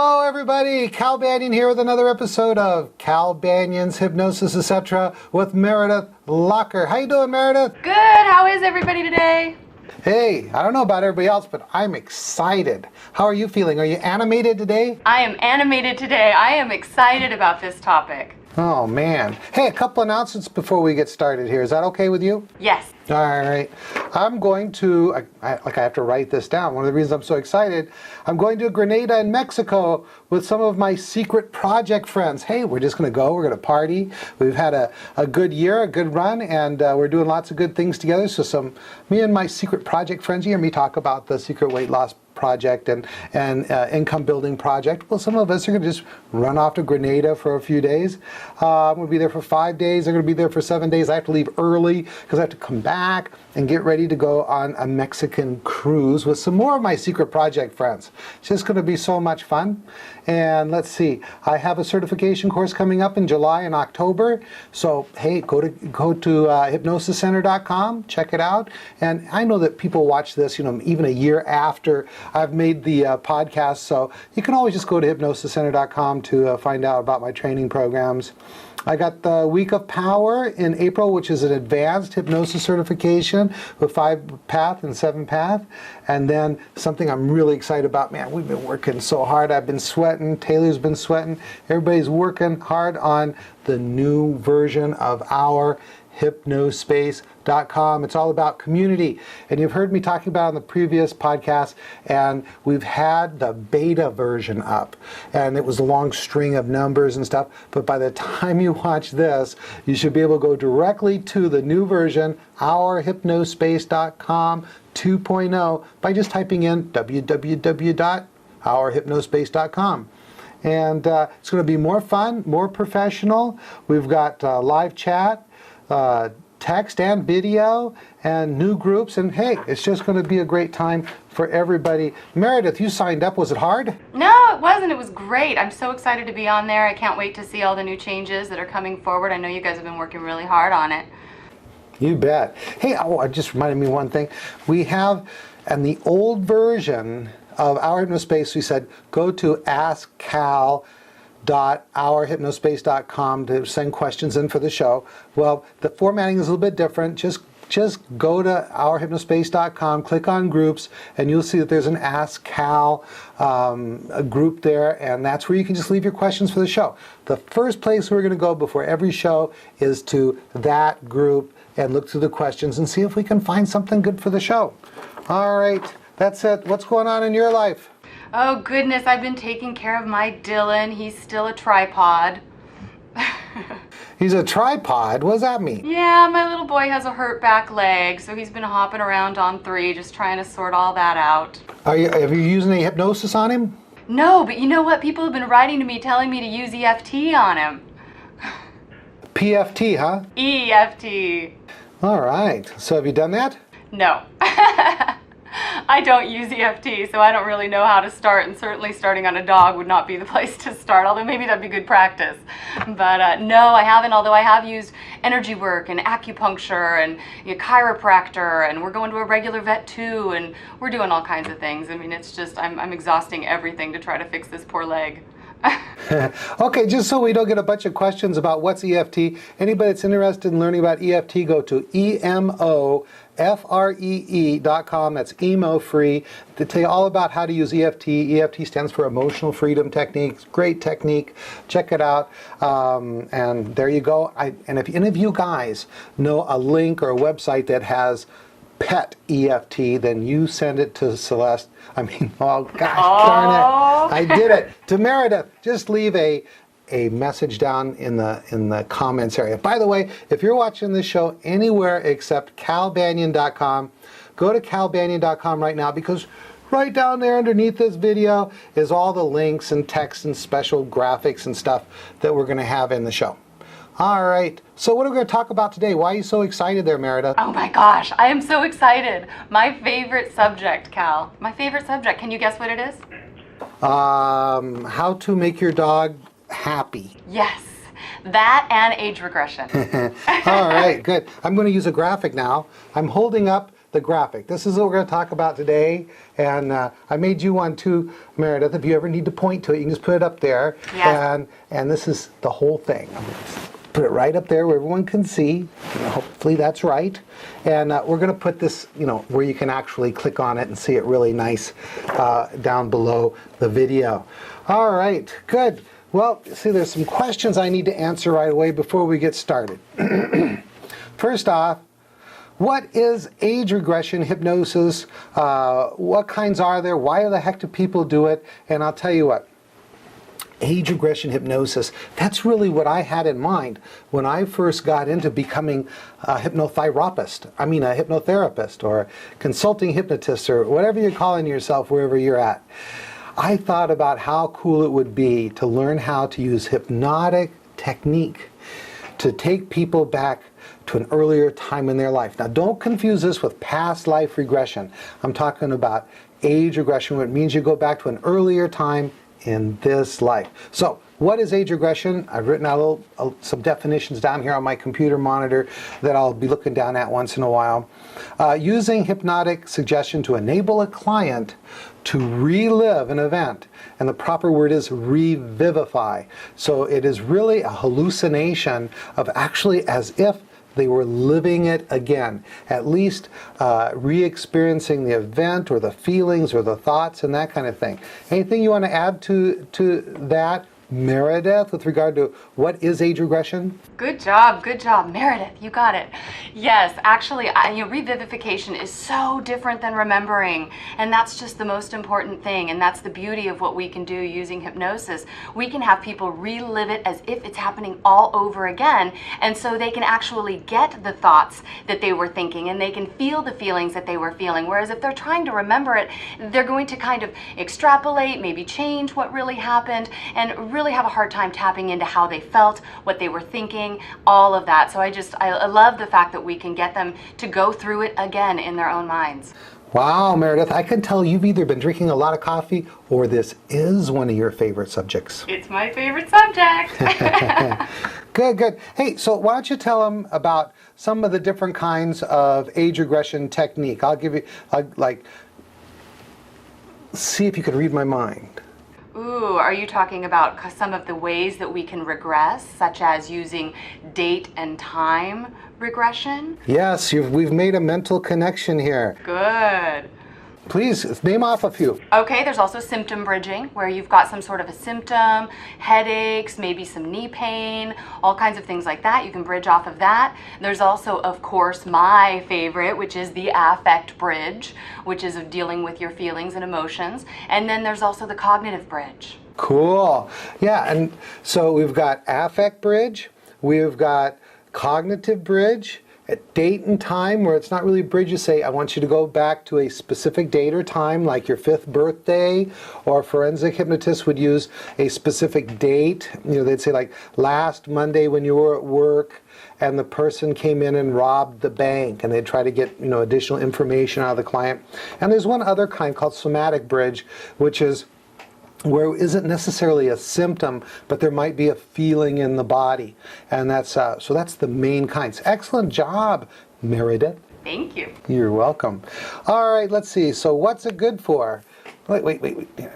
Hello everybody, Cal Banyan here with another episode of Cal Banyan's Hypnosis, etc. with Meredith Locher. How you doing, Meredith? Good, how is everybody today? Hey, I don't know about everybody else, but I'm excited. How are you feeling? Are you animated today? I am animated today. I am excited about this topic. Oh man. Hey, a couple announcements before we get started here. Is that okay with you? Yes. All right. I'm going to, I have to write this down. One of the reasons I'm so excited, I'm going to Grenada in Mexico with some of my secret project friends. Hey, we're just going to go. We're going to party. We've had a good year, a good run, and we're doing lots of good things together. So me and my secret project friends, you hear me talk about the secret weight loss project and income building project. Well, some of us are going to just run off to Grenada for a few days. We'll be there for 5 days. They're going to be there for 7 days. I have to leave early because I have to come back and get ready to go on a Mexican cruise with some more of my secret project friends. It's just going to be so much fun. And let's see, I have a certification course coming up in July and October. So hey, go to hypnosiscenter.com, check it out. And I know that people watch this, even a year after I've made the podcast. So you can always just go to hypnosiscenter.com to find out about my training programs. I got the Week of Power in April, which is an advanced hypnosis certification with 5-path and 7-path. And then something I'm really excited about, man, we've been working so hard. I've been sweating. Taylor's been sweating. Everybody's working hard on the new version of our hypnospace.com. It's all about community. And you've heard me talking about it on the previous podcast, and we've had the beta version up. And it was a long string of numbers and stuff, but by the time you watch this, you should be able to go directly to the new version, ourhypnospace.com 2.0, by just typing in www.ourhypnospace.com. And it's going to be more fun, more professional. We've got live chat, text and video, and new groups, and hey, it's just going to be a great time for everybody. Meredith, you signed up. Was it hard? No, it wasn't. It was great. I'm so excited to be on there. I can't wait to see all the new changes that are coming forward. I know you guys have been working really hard on it. You bet. Hey, it just reminded me of one thing. We have, in the old version of Our Hypnospace, we said, go to askcal.ourhypnospace.com to send questions in for the show. Well, the formatting is a little bit different. Just go to ourhypnospace.com, click on groups, and you'll see that there's an Ask Cal a group there, and that's where you can just leave your questions for the show. The first place we're going to go before every show is to that group and look through the questions and see if we can find something good for the show. All right, that's it. What's going on in your life? Oh goodness, I've been taking care of my Dylan. He's still a tripod. He's a tripod? What does that mean? Yeah, my little boy has a hurt back leg, so he's been hopping around on 3, just trying to sort all that out. Have you used any hypnosis on him? No, but you know what? People have been writing to me telling me to use EFT on him. PFT, huh? EFT. All right. So have you done that? No. I don't use EFT, so I don't really know how to start, and certainly starting on a dog would not be the place to start, although maybe that'd be good practice. But no, I haven't, although I have used energy work and acupuncture and chiropractor, and we're going to a regular vet too, and we're doing all kinds of things. I mean, it's just, I'm exhausting everything to try to fix this poor leg. Okay, just so we don't get a bunch of questions about what's EFT, anybody that's interested in learning about EFT, go to EMOFREE.com. That's emo free, to tell you all about how to use EFT. EFT stands for Emotional Freedom Techniques. Great technique. Check it out. And there you go. And if any of you guys know a link or a website that has pet EFT, then you send it to Celeste. Oh gosh, darn it. I did it. To Meredith, just leave a message down in the comments area. By the way, if you're watching this show anywhere except calbanyan.com, go to calbanyan.com right now, because right down there underneath this video is all the links and text and special graphics and stuff that we're going to have in the show. All right, so what are we going to talk about today? Why are you so excited there, Meredith? Oh my gosh, I am so excited. My favorite subject, Cal. My favorite subject. Can you guess what it is? How to make your dog happy. Yes, that and age regression. All right, good. I'm going to use a graphic now. I'm holding up the graphic. This is what we're going to talk about today. And I made you one too, Meredith. If you ever need to point to it, you can just put it up there. Yes. And this is the whole thing. I'm going to put it right up there where everyone can see. Hopefully that's right. And we're going to put this, where you can actually click on it and see it really nice down below the video. All right, good. Well, see, there's some questions I need to answer right away before we get started. First off, what is age regression hypnosis? What kinds are there? Why the heck do people do it? And I'll tell you what. Age regression hypnosis, that's really what I had in mind when I first got into becoming a hypnotherapist, or consulting hypnotist, or whatever you're calling yourself wherever you're at. I thought about how cool it would be to learn how to use hypnotic technique to take people back to an earlier time in their life. Now, don't confuse this with past life regression. I'm talking about age regression, which means you go back to an earlier time in this life. So, what is age regression? I've written out some definitions down here on my computer monitor that I'll be looking down at once in a while. Using hypnotic suggestion to enable a client to relive an event. And the proper word is revivify. So it is really a hallucination of actually as if they were living it again, at least re-experiencing the event or the feelings or the thoughts and that kind of thing. Anything you want to add to that, Meredith, with regard to what is age regression? Good job, Meredith, you got it. Yes, actually, revivification is so different than remembering, and that's just the most important thing, and that's the beauty of what we can do using hypnosis. We can have people relive it as if it's happening all over again, and so they can actually get the thoughts that they were thinking, and they can feel the feelings that they were feeling, whereas if they're trying to remember it, they're going to kind of extrapolate, maybe change what really happened, and really have a hard time tapping into how they felt, what they were thinking, all of that. So I love the fact that we can get them to go through it again in their own minds. Wow, Meredith, I can tell you've either been drinking a lot of coffee or this is one of your favorite subjects. It's my favorite subject. Good. Hey, so why don't you tell them about some of the different kinds of age regression technique? I'll give you, see if you can read my mind. Ooh, are you talking about some of the ways that we can regress, such as using date and time regression? Yes, we've made a mental connection here. Good. Please, name off a few. Okay, there's also symptom bridging, where you've got some sort of a symptom, headaches, maybe some knee pain, all kinds of things like that. You can bridge off of that. There's also, of course, my favorite, which is the affect bridge, which is of dealing with your feelings and emotions. And then there's also the cognitive bridge. Cool. Yeah, and so we've got affect bridge, we've got cognitive bridge, at date and time, where it's not really a bridge. You say, I want you to go back to a specific date or time, like your 5th birthday, or forensic hypnotists would use a specific date. They'd say like last Monday when you were at work and the person came in and robbed the bank, and they'd try to get additional information out of the client. And there's one other kind called somatic bridge, which is where it isn't necessarily a symptom, but there might be a feeling in the body. And that's so that's the main kinds. Excellent job, Meredith. Thank you. You're welcome. All right, let's see. So what's it good for? Wait.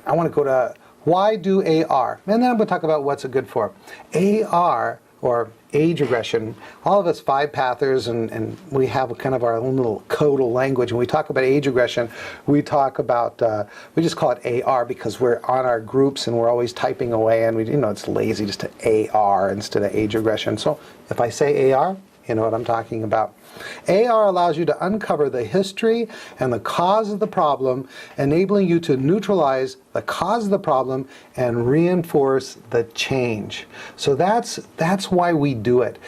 I want to go to why do AR? And then I'm going to talk about what's it good for. AR, or age regression, all of us 5-pathers, and we have kind of our own little codal language. When we talk about age regression, we talk about, we just call it AR because we're on our groups and we're always typing away, and it's lazy just to AR instead of age regression. So if I say AR, you know what I'm talking about. AR allows you to uncover the history and the cause of the problem, enabling you to neutralize the cause of the problem and reinforce the change. So that's why we do it.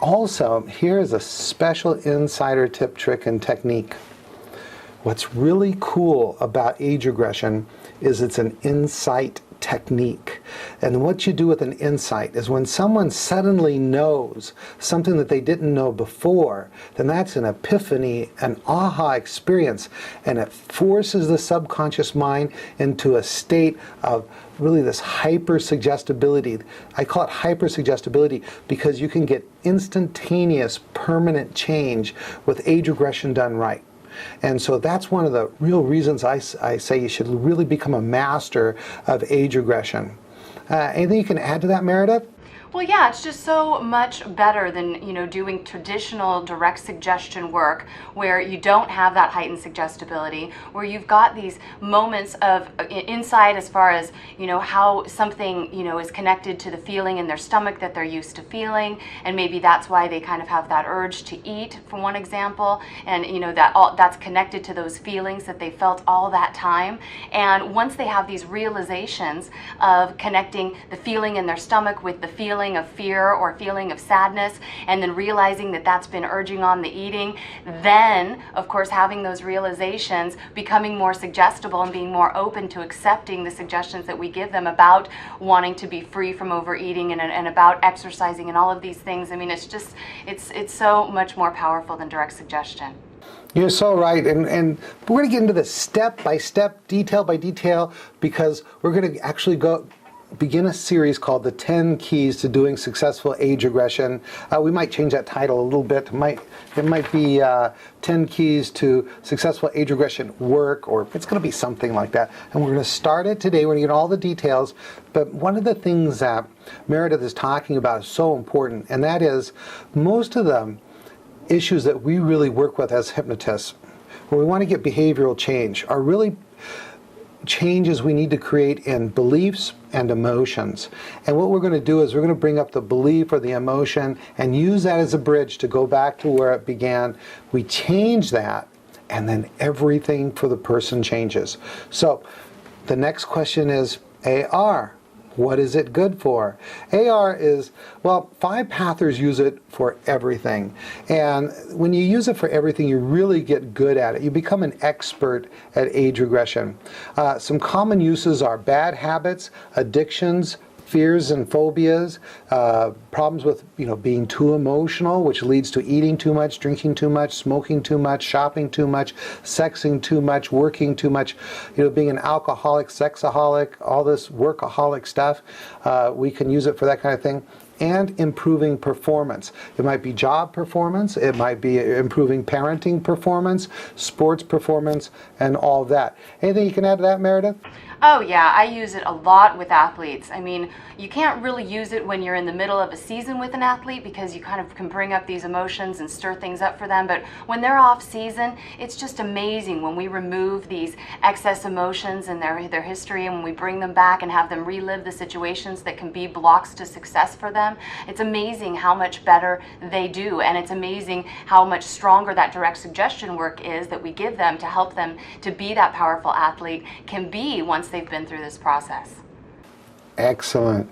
Also, here's a special insider tip, trick, and technique. What's really cool about age regression is it's an insight technique. And what you do with an insight is when someone suddenly knows something that they didn't know before, then that's an epiphany, an aha experience, and it forces the subconscious mind into a state of really this hyper-suggestibility. I call it hyper-suggestibility because you can get instantaneous, permanent change with age regression done right. And so that's one of the real reasons I say you should really become a master of age regression. Anything you can add to that, Meredith? Well, yeah, it's just so much better than, doing traditional direct suggestion work where you don't have that heightened suggestibility, where you've got these moments of insight as far as, how something, is connected to the feeling in their stomach that they're used to feeling, and maybe that's why they kind of have that urge to eat, for one example, and, that's connected to those feelings that they felt all that time. And once they have these realizations of connecting the feeling in their stomach with the feeling of fear or feeling of sadness, and then realizing that that's been urging on the eating, then of course having those realizations, becoming more suggestible and being more open to accepting the suggestions that we give them about wanting to be free from overeating and about exercising and all of these things. I mean, it's so much more powerful than direct suggestion. You're so right, and we're going to get into this step by step, detail by detail, because we're going to actually begin a series called The 10 Keys to Doing Successful Age Regression. We might change that title a little bit. It might be 10 Keys to Successful Age Regression Work, or it's going to be something like that. And we're going to start it today. We're going to get all the details. But one of the things that Meredith is talking about is so important, and that is most of the issues that we really work with as hypnotists, when we want to get behavioral change, are really changes we need to create in beliefs and emotions. And what we're going to do is we're going to bring up the belief or the emotion and use that as a bridge to go back to where it began. We change that, and then everything for the person changes. So the next question is AR. What is it good for? AR is, well, 5-pathers use it for everything. And when you use it for everything, you really get good at it. You become an expert at age regression. Some common uses are bad habits, addictions, fears and phobias, problems with being too emotional, which leads to eating too much, drinking too much, smoking too much, shopping too much, sexing too much, working too much, being an alcoholic, sexaholic, all this workaholic stuff. We can use it for that kind of thing. And improving performance. It might be job performance, it might be improving parenting performance, sports performance, and all of that. Anything you can add to that, Meredith? Oh yeah, I use it a lot with athletes. I mean, you can't really use it when you're in the middle of a season with an athlete because you kind of can bring up these emotions and stir things up for them. But when they're off season, it's just amazing when we remove these excess emotions and their history, and when we bring them back and have them relive the situations that can be blocks to success for them. It's amazing how much better they do, and it's amazing how much stronger that direct suggestion work is that we give them to help them to be that powerful athlete can be once they've been through this process. Excellent.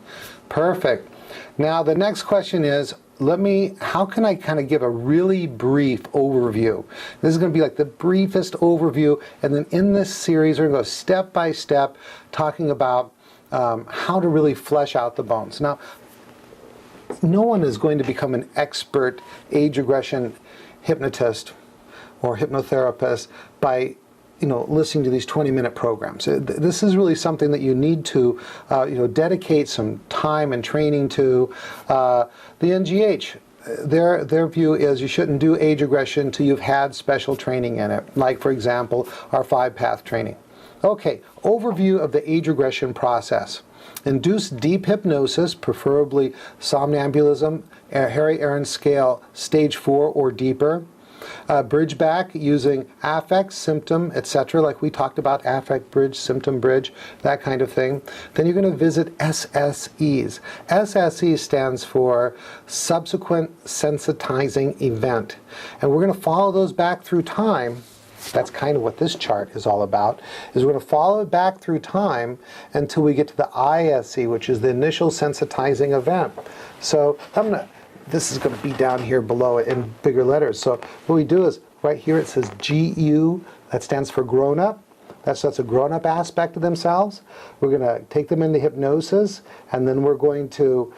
Perfect. Now the next question is, how can I kind of give a really brief overview? This is going to be like the briefest overview, and then in this series we're going to go step by step talking about how to really flesh out the bones. Now, no one is going to become an expert age regression hypnotist or hypnotherapist by listening to these 20-minute programs. This is really something that you need to dedicate some time and training to. The NGH, their view is you shouldn't do age regression until you've had special training in it, like, for example, our 5-path training. Okay, overview of the age regression process. Induce deep hypnosis, preferably somnambulism, Harry Aaron scale stage 4 or deeper. Bridge back using affect, symptom, etc., like we talked about, affect bridge, symptom bridge, that kind of thing. Then you're going to visit SSEs. SSE stands for subsequent sensitizing event. And we're going to follow those back through time. That's kind of what this chart is all about, is we're going to follow it back through time until we get to the ISE, which is the initial sensitizing event. So this is going to be down here below it in bigger letters. So what we do is, right here it says GU, that stands for grown up. That's a grown-up aspect of themselves. We're going to take them into hypnosis, and then we're going to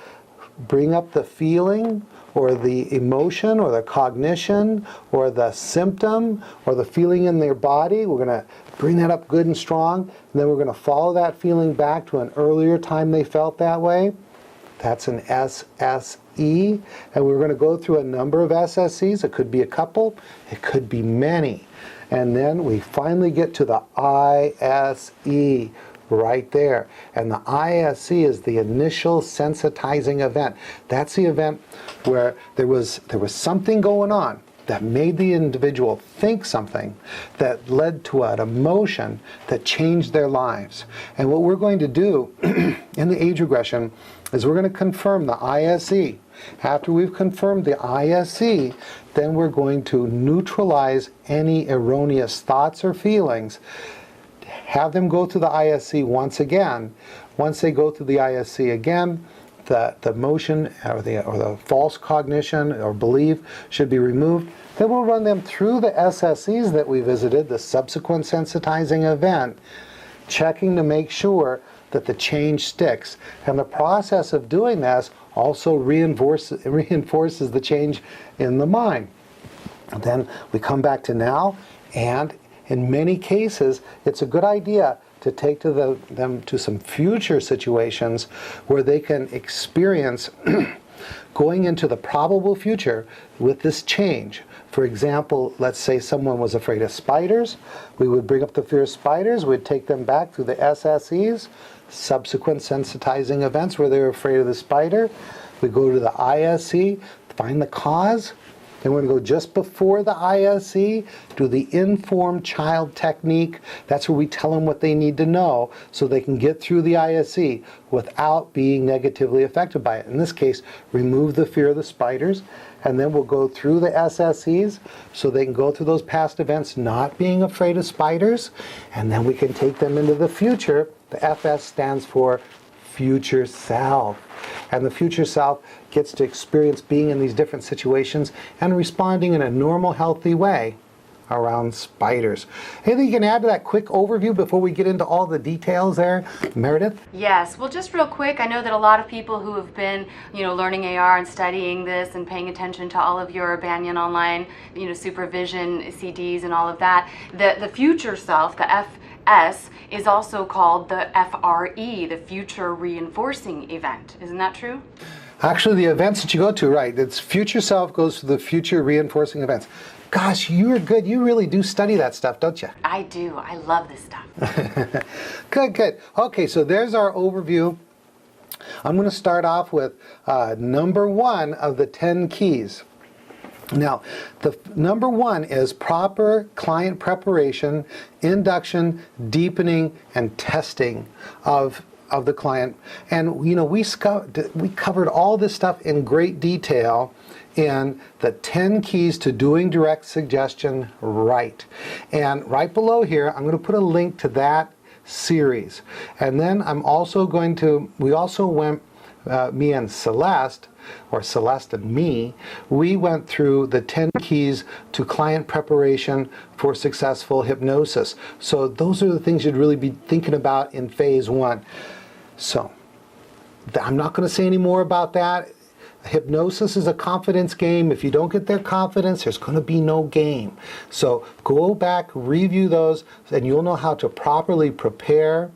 bring up the feeling or the emotion or the cognition or the symptom or the feeling in their body. We're going to bring that up good and strong, and then we're going to follow that feeling back to an earlier time they felt that way. That's an SSE, and we're going to go through a number of SSEs. It could be a couple, it could be many. And then we finally get to the ISE right there. And the ISE is the initial sensitizing event. That's the event where there was something going on that made the individual think something that led to an emotion that changed their lives. And what we're going to do in the age regression is we're going to confirm the ISE. After we've confirmed the ISE, then we're going to neutralize any erroneous thoughts or feelings, have them go through the ISE once again. Once they go through the ISE again, the emotion or the false cognition or belief should be removed. Then we'll run them through the SSEs that we visited, the subsequent sensitizing event, checking to make sure that the change sticks. And the process of doing this also reinforces the change in the mind. And then we come back to now, and in many cases, it's a good idea to take them to some future situations where they can experience going into the probable future with this change. For example, let's say someone was afraid of spiders. We would bring up the fear of spiders. We'd take them back through the SSEs, subsequent sensitizing events where they were afraid of the spider. We go to the ISE, find the cause. Then we're going to go just before the ISE, do the informed child technique. That's where we tell them what they need to know so they can get through the ISE without being negatively affected by it. In this case, remove the fear of the spiders. And then we'll go through the SSEs so they can go through those past events not being afraid of spiders. And then we can take them into the future. The FS stands for future self. And the future self gets to experience being in these different situations and responding in a normal, healthy way around spiders. Anything you can add to that quick overview before we get into all the details there, Meredith? Yes, well, just real quick, I know that a lot of people who have been, learning AR and studying this and paying attention to all of your Banyan online, supervision CDs and all of that, the future self, the FS, is also called the FRE, the future reinforcing event. Isn't that true? Actually, the events that you go to, right, it's future self goes to the future reinforcing events. Gosh, you're good. You really do study that stuff, don't you? I do. I love this stuff. Good. Okay, so there's our overview. I'm going to start off with number 1 of the 10 keys. Now, the number 1 is proper client preparation, induction, deepening, and testing of the client. And we covered all this stuff in great detail in the 10 keys to doing direct suggestion right. And right below here, I'm going to put a link to that series. And then we also went, me and Celeste, or Celeste and me, we went through the 10 keys to client preparation for successful hypnosis. So those are the things you'd really be thinking about in phase 1. So I'm not going to say any more about that. Hypnosis is a confidence game. If you don't get their confidence, there's going to be no game. So go back, review those, and you'll know how to properly prepare,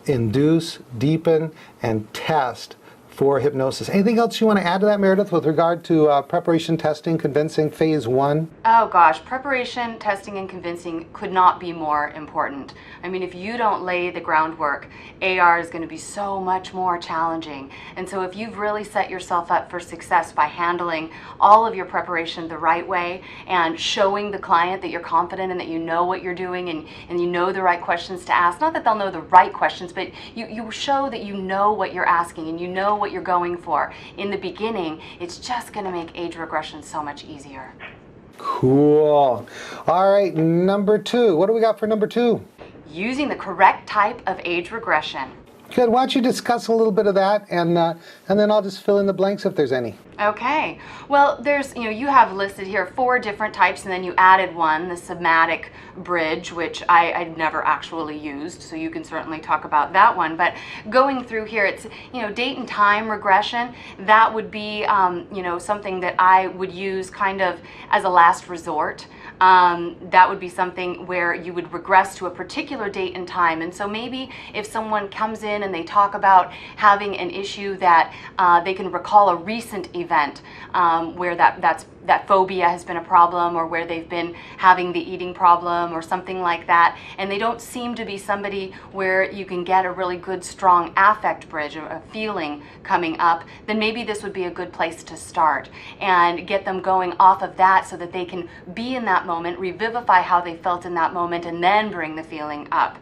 induce, deepen, and test for hypnosis. Anything else you want to add to that, Meredith, with regard to preparation, testing, convincing, phase 1? Oh gosh, preparation, testing, and convincing could not be more important. I mean, if you don't lay the groundwork, AR is going to be so much more challenging. And so if you've really set yourself up for success by handling all of your preparation the right way and showing the client that you're confident and that you know what you're doing and you know the right questions to ask, not that they'll know the right questions, but you show that you know what you're asking and you know what you're going for in the beginning, it's just going to make age regression so much easier. Cool. All right, number 2. What do we got for number 2? Using the correct type of age regression. Good. Why don't you discuss a little bit of that, and then I'll just fill in the blanks if there's any. Okay. Well, there's, you have listed here 4 different types, and then you added one, the somatic bridge, which I'd never actually used, so you can certainly talk about that one. But going through here, it's, date and time regression. That would be, something that I would use kind of as a last resort. That would be something where you would regress to a particular date and time. And so maybe if someone comes in and they talk about having an issue that they can recall a recent event where that's that phobia has been a problem, or where they've been having the eating problem or something like that, and they don't seem to be somebody where you can get a really good strong affect bridge, a feeling coming up, then maybe this would be a good place to start and get them going off of that so that they can be in that moment, revivify how they felt in that moment, and then bring the feeling up.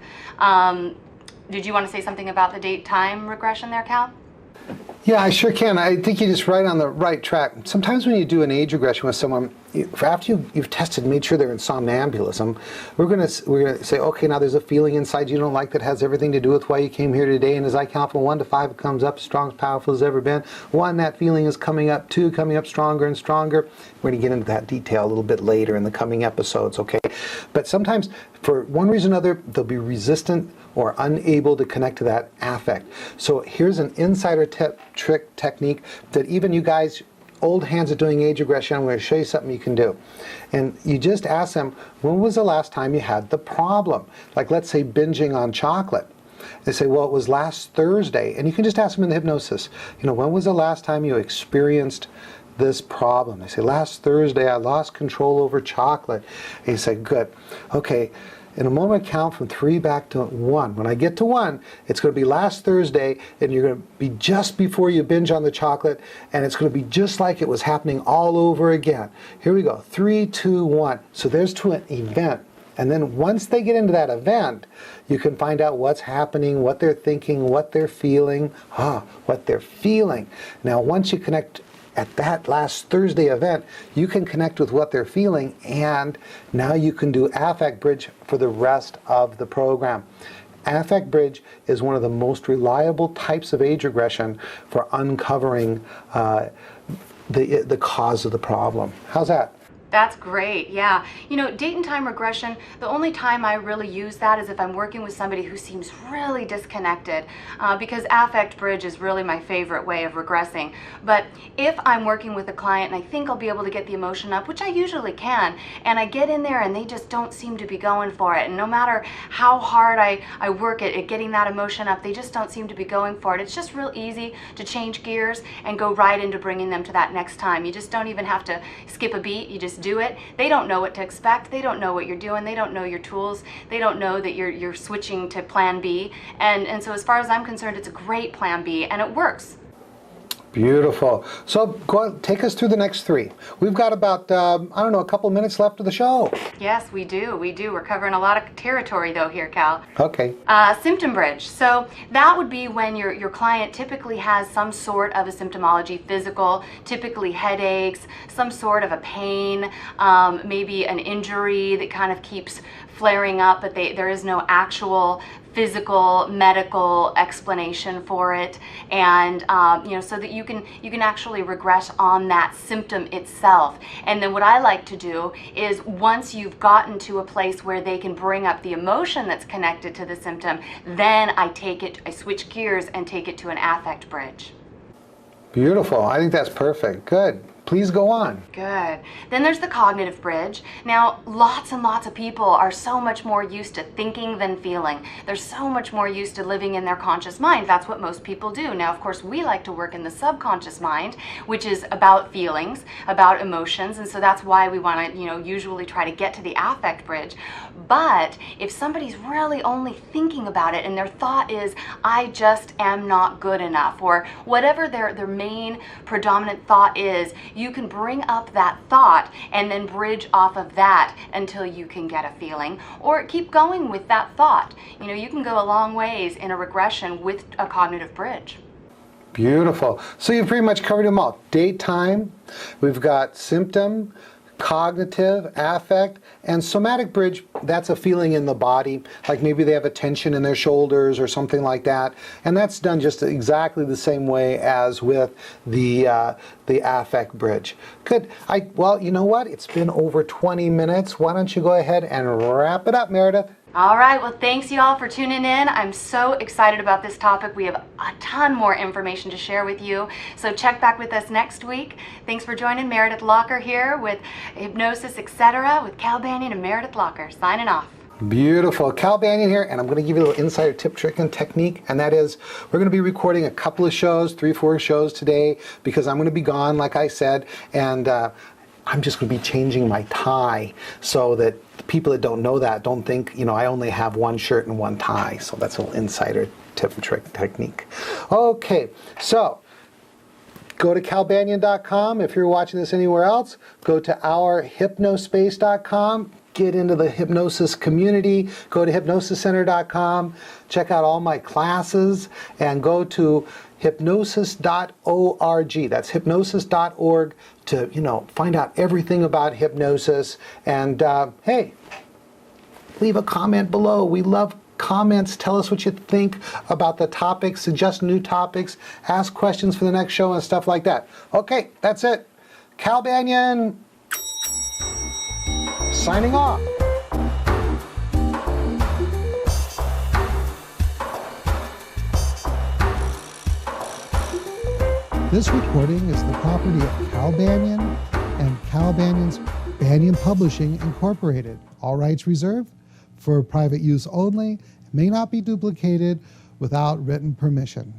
Did you want to say something about the date-time regression there, Cal? Yeah, I sure can. I think you're just right on the right track. Sometimes when you do an age regression with someone, after you've tested, made sure they're in somnambulism, we're gonna say, okay, now there's a feeling inside you don't like that has everything to do with why you came here today. And as I count from 1 to 5, it comes up strong, as powerful as ever been. 1, that feeling is coming up. 2, coming up stronger and stronger. We're gonna get into that detail a little bit later in the coming episodes, okay? But sometimes, for one reason or another, they'll be resistant or unable to connect to that affect. So here's an insider trick technique that even you guys, old hands at doing age regression, I'm going to show you something you can do. And you just ask them, when was the last time you had the problem? Like, let's say binging on chocolate. They say, well, it was last Thursday. And you can just ask them in the hypnosis, when was the last time you experienced this problem? They say, last Thursday I lost control over chocolate. And you say, good. Okay. In a moment, count from 3 back to 1. When I get to 1, it's going to be last Thursday, and you're going to be just before you binge on the chocolate, and it's going to be just like it was happening all over again. Here we go. 3, 2, 1. So there's to an event. And then once they get into that event, you can find out what's happening, what they're thinking, what they're feeling. What they're feeling. Now, once you connect at that last Thursday event, you can connect with what they're feeling, and now you can do affect bridge for the rest of the program. Affect bridge is one of the most reliable types of age regression for uncovering the cause of the problem. How's that? That's great, yeah. Date and time regression, the only time I really use that is if I'm working with somebody who seems really disconnected, because affect bridge is really my favorite way of regressing. But if I'm working with a client and I think I'll be able to get the emotion up, which I usually can, and I get in there and they just don't seem to be going for it, and no matter how hard I work at getting that emotion up, they just don't seem to be going for it. It's just real easy to change gears and go right into bringing them to that next time. You just don't even have to skip a beat, you just do it. They don't know what to expect. They don't know what you're doing. They don't know your tools. They don't know that you're switching to plan B. And so as far as I'm concerned, it's a great plan B, and it works. Beautiful. So take us through the next 3. We've got about, a couple minutes left of the show. Yes, we do. We're covering a lot of territory, though, here, Cal. Okay. Symptom bridge. So that would be when your client typically has some sort of a symptomology, physical, typically headaches, some sort of a pain, maybe an injury that kind of keeps flaring up, but there is no actual physical medical explanation for it, and so that you can actually regress on that symptom itself. And then what I like to do is, once you've gotten to a place where they can bring up the emotion that's connected to the symptom, then I switch gears and take it to an affect bridge. Beautiful. I think that's perfect. Good. Please go on. Good. Then there's the cognitive bridge. Now, lots and lots of people are so much more used to thinking than feeling. They're so much more used to living in their conscious mind. That's what most people do. Now, of course, we like to work in the subconscious mind, which is about feelings, about emotions, and so that's why we want to, usually try to get to the affect bridge. But if somebody's really only thinking about it and their thought is, I just am not good enough, or whatever their main predominant thought is, you can bring up that thought and then bridge off of that until you can get a feeling, or keep going with that thought. You can go a long ways in a regression with a cognitive bridge. Beautiful. So you've pretty much covered them all. Date time, we've got symptom, cognitive, affect, and somatic bridge. That's a feeling in the body, like maybe they have a tension in their shoulders or something like that, and that's done just exactly the same way as with the affect bridge. Good. Well, you know what? It's been over 20 minutes. Why don't you go ahead and wrap it up, Meredith? All right, well, thanks you all for tuning in. I'm so excited about this topic. We have a ton more information to share with you, so check back with us next week. Thanks for joining. Meredith Locher here with Hypnosis, etc. with Cal Banyan and Meredith Locher, signing off. Beautiful. Cal Banyan here, and I'm going to give you a little insider tip, trick, and technique, and that is we're going to be recording a couple of shows, 3-4 shows today, because I'm going to be gone, like I said, and I'm just going to be changing my tie so that the people that don't know that don't think, I only have one shirt and one tie. So that's a little insider tip and trick technique. Okay, so go to calbanyan.com. If you're watching this anywhere else, go to ourhypnospace.com. Get into the hypnosis community. Go to hypnosiscenter.com. Check out all my classes and go to hypnosis.org. That's hypnosis.org to, find out everything about hypnosis. And hey, leave a comment below. We love comments. Tell us what you think about the topics. Suggest new topics. Ask questions for the next show and stuff like that. Okay, that's it. Cal Banyan signing off. This recording is the property of Cal Banyan and Cal Banyan's Banyan Publishing Incorporated. All rights reserved for private use only. May not be duplicated without written permission.